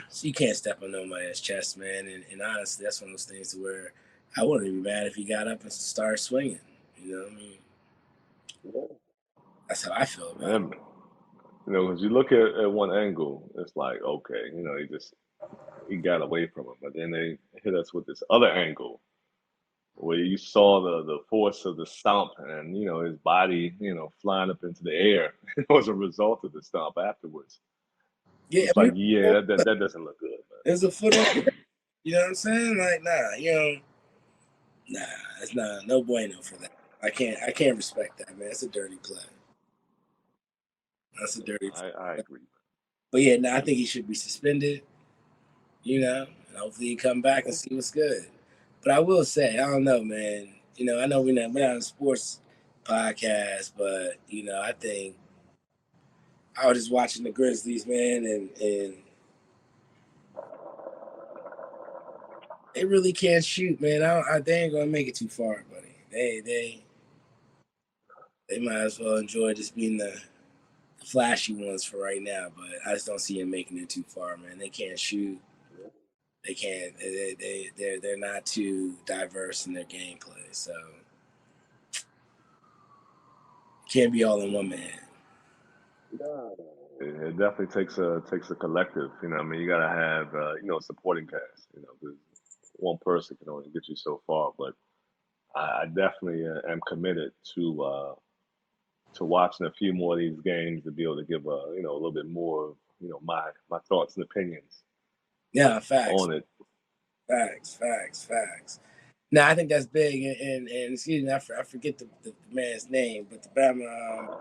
B: so you can't step on nobody's chest, man. And honestly, that's one of those things to where I wouldn't be mad if he got up and started swinging. You know what I mean? That's how I feel about it.
A: And, you know, because you look at one angle, it's like, okay, you know, he got away from him. But then they hit us with this other angle where you saw the force of the stomp and, you know, his body, you know, flying up into the air as a result of the stomp afterwards.
B: Yeah,
A: It's
B: I mean,
A: like, yeah, that doesn't look good,
B: there's a foot on. You know what I'm saying? Like, nah, you know, nah, it's not no bueno for that. I can't respect that, man. It's a dirty play. That's a
A: man.
B: dirty
A: I
B: play.
A: agree.
B: But yeah, nah, I think he should be suspended. You know, and hopefully he come back and see what's good. But I will say, I don't know, man. You know, I know we're not a sports podcast, but you know, I think I was just watching the Grizzlies, man, and they really can't shoot, man. They ain't gonna make it too far, buddy. They might as well enjoy just being the flashy ones for right now. But I just don't see them making it too far, man. They can't shoot. They can't. They're not too diverse in their gameplay, so can't be all in one man.
A: It definitely takes a collective. You know, I mean, you gotta have a supporting cast. You know, 'cause one person can only get you so far. But I definitely am committed to watching a few more of these games to be able to give a little bit more of my thoughts and opinions
B: Yeah, facts,
A: on it.
B: facts. Now I think that's big, and excuse me, I forget the man's name, but the Bama,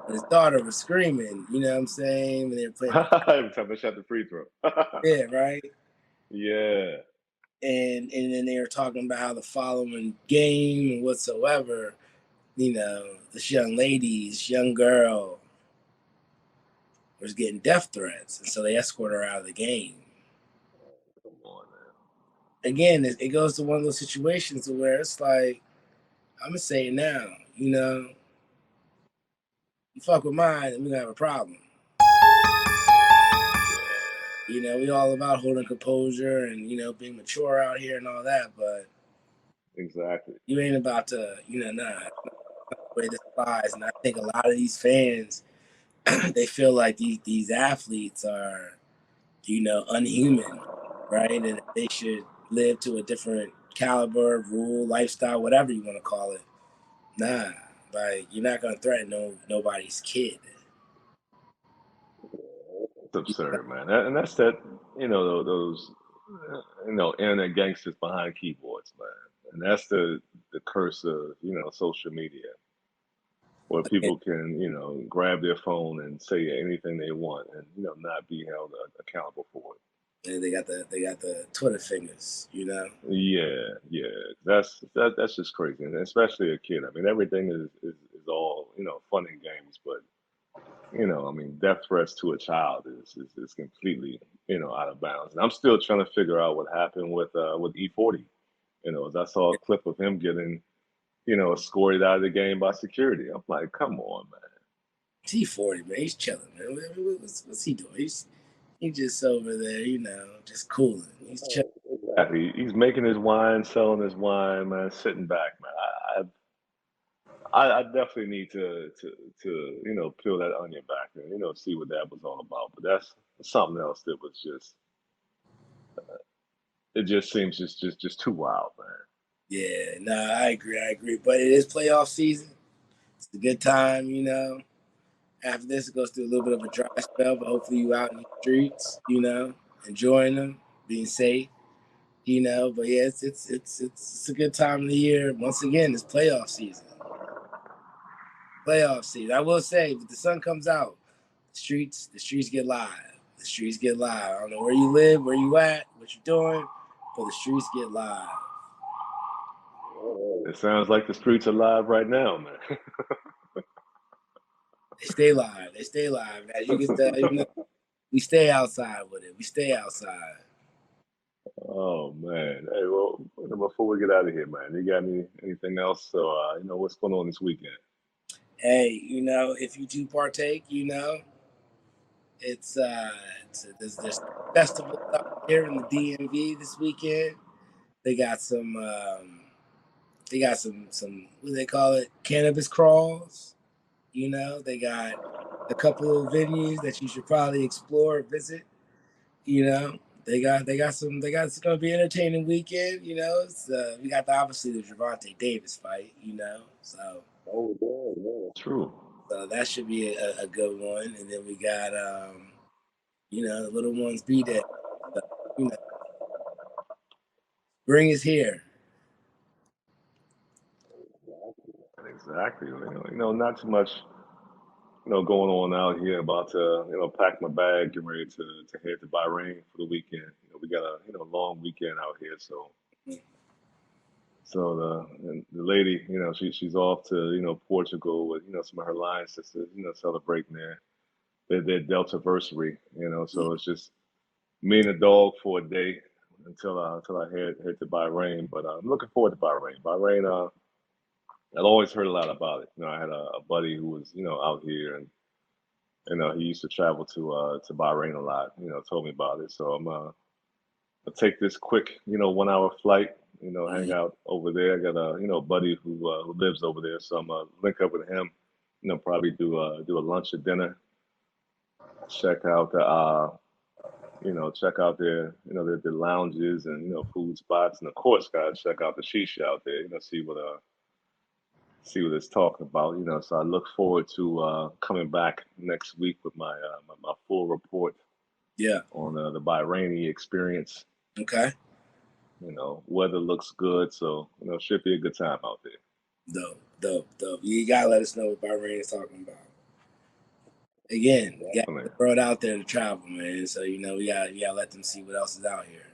B: his daughter was screaming. You know what I'm saying? When they were playing the
A: Every time I shot the free throw.
B: yeah, right.
A: Yeah,
B: And then they were talking about how the following game and whatsoever, this young lady, this young girl was getting death threats, and so they escorted her out of the game.
A: come on now.
B: Again, it goes to one of those situations where it's like, I'm gonna say it now, you fuck with mine, and we're gonna have a problem. We all about holding composure and being mature out here and all that, but
A: Exactly.
B: you ain't about to, nah, the way this applies. And I think a lot of these fans, they feel like these athletes are, unhuman, right? And they should live to a different caliber, rule, lifestyle, whatever you want to call it. Nah, like you're not gonna threaten nobody's kid.
A: It's absurd, man. And that's that. Those internet gangsters behind keyboards, man. And that's the curse of social media, where
B: And
A: people can grab their phone and say anything they want and not be held accountable for it.
B: they got the Twitter fingers.
A: Yeah, yeah, that's just crazy, and especially a kid. I mean, everything is all fun and games, but I mean, death threats to a child is completely out of bounds. And I'm still trying to figure out what happened with E40. As I saw a clip of him getting escorted out of the game by security. I'm like, come on, man.
B: T40, man, he's chilling, man. What's he doing? He's just over there, just cooling. He's chilling.
A: Exactly. He's making his wine, selling his wine, man, sitting back, man. I definitely need to peel that onion back and see what that was all about. But that's something else that was just it just seems just too wild, man.
B: Yeah, nah, I agree. But it is playoff season. It's a good time. After this, it goes through a little bit of a dry spell, but hopefully you out in the streets, enjoying them, being safe. But yeah, it's a good time of the year. Once again, it's playoff season. Playoff season. I will say, if the sun comes out, the streets get live. The streets get live. I don't know where you live, where you at, what you're doing, but the streets get live.
A: It sounds like the streets are live right now, man.
B: They stay live. They stay live. As you can tell, we stay outside with it. We stay outside.
A: Oh man. Hey, well, before we get out of here, man, you got anything else? So, what's going on this weekend?
B: Hey, if you do partake, it's there's festivals out here in the DMV this weekend. They got some what do they call it, cannabis crawls. They got a couple of venues that you should probably explore or visit. It's gonna be an entertaining weekend. We got obviously the Javante Davis fight.
A: Oh, yeah, yeah. True.
B: So that should be a good one. And then we got the little ones be there. So, you know, spring is here.
A: Exactly. Not too much, going on out here. About to, pack my bag, get ready to head to Bahrain for the weekend. We got a, long weekend out here. So the lady, she's off to, Portugal with, some of her line sisters, celebrating their Deltaversary. So it's just me and the dog for a day until I head to Bahrain. But I'm looking forward to Bahrain. Bahrain, I'd always heard a lot about it. I had a buddy who was, out here, and he used to travel to Bahrain a lot. Told me about it. So I'll take this quick, 1 hour flight. Hang
B: Mhm.
A: out over there. I got a buddy who lives over there, so I'm link up with him. Probably do a lunch or dinner check out the check out their the lounges and food spots, and of course, gotta check out the shisha out there. See what it's talking about. So I look forward to coming back next week with my full report
B: Yeah.
A: on the Bahraini experience.
B: Okay.
A: Weather looks good, so should be a good time out there.
B: Dope. You gotta let us know what Bahrain is talking about. Again, we got the world out there to travel, man. So we gotta let them see what else is out here.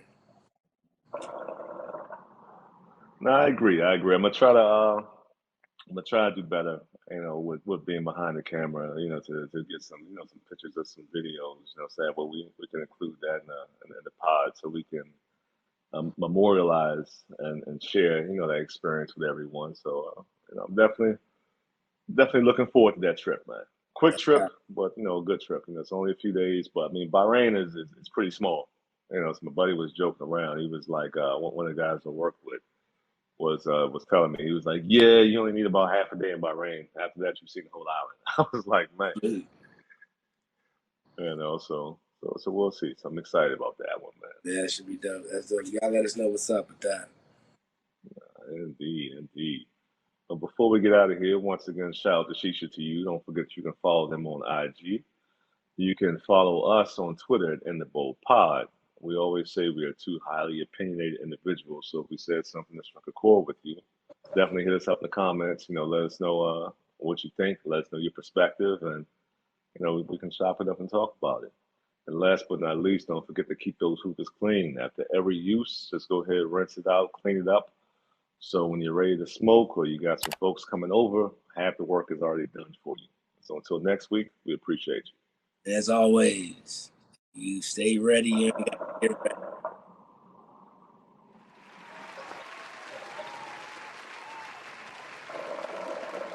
A: No, I agree. I'm gonna try to do better, with being behind the camera, to get some pictures of some videos, so that we can include that in the pod, so we can memorialize and share, that experience with everyone. So, I'm definitely looking forward to that trip, man. Quick trip, but a good trip. It's only a few days, but I mean, Bahrain is pretty small. So my buddy was joking around. He was like, one of the guys I work with was telling me, he was like, yeah, you only need about half a day in Bahrain. After that, you've seen the whole island. I was like, man, so we'll see. So I'm excited about that one, man.
B: Yeah, that should be dope. That's dope. You gotta let us know what's up with that.
A: Indeed. But before we get out of here, once again, shout out to Shisha to you. Don't forget you can follow them on IG. You can follow us on Twitter at In the Bowl Pod. We always say we are two highly opinionated individuals. So if we said something that struck a chord with you, definitely hit us up in the comments. Let us know what you think. Let us know your perspective, and we can chop it up and talk about it. And last but not least, don't forget to keep those hookahs clean. After every use, just go ahead, rinse it out, clean it up. So when you're ready to smoke or you got some folks coming over, half the work is already done for you. So until next week, we appreciate you.
B: As always, you stay ready and you gotta get ready.